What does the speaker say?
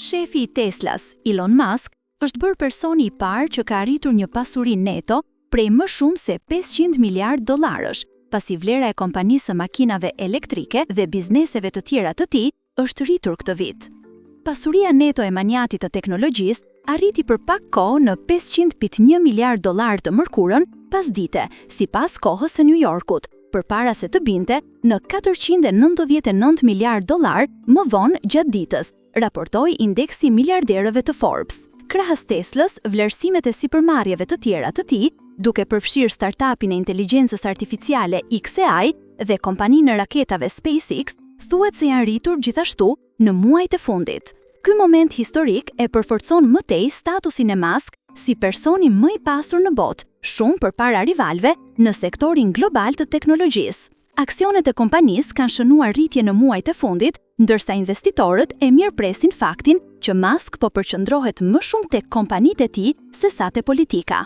Shefi i Teslas, Elon Musk, është bërë personi i parë që ka arritur një pasuri neto prej më shumë se 500 miliard dollarësh, pasi vlera e kompanisë së makinave elektrike dhe bizneseve të tjera të tij është rritur këtë vit. Pasuria neto e manjatit të teknologjisë arriti për pak kohë në 500.1 miliard dollar të mërkurën pas dite, sipas kohës së New Yorkut, përpara se të binte në 499 miliard dollar më vonë gjatë ditës, raportoi indeksi miliarderëve të Forbes. Krahas Teslës, vlerësimet e sipërmarrjeve të tjera të tij, duke përfshirë startupin e inteligjencës artificiale xAI dhe kompaninë e raketave SpaceX, thuhet se janë rritur gjithashtu në muajt e fundit. Ky moment historik e përforcon më tej statusin e Musk si personi më i pasur në botë, shumë përpara rivalëve në sektorin global të teknologjisë. Aksionet e kompanisë kanë shënuar rritje në muajt e fundit, ndërsa investitorët e mirëpresin faktin që Musk po përqendrohet më shumë tek kompanitë e tij sesa te politika.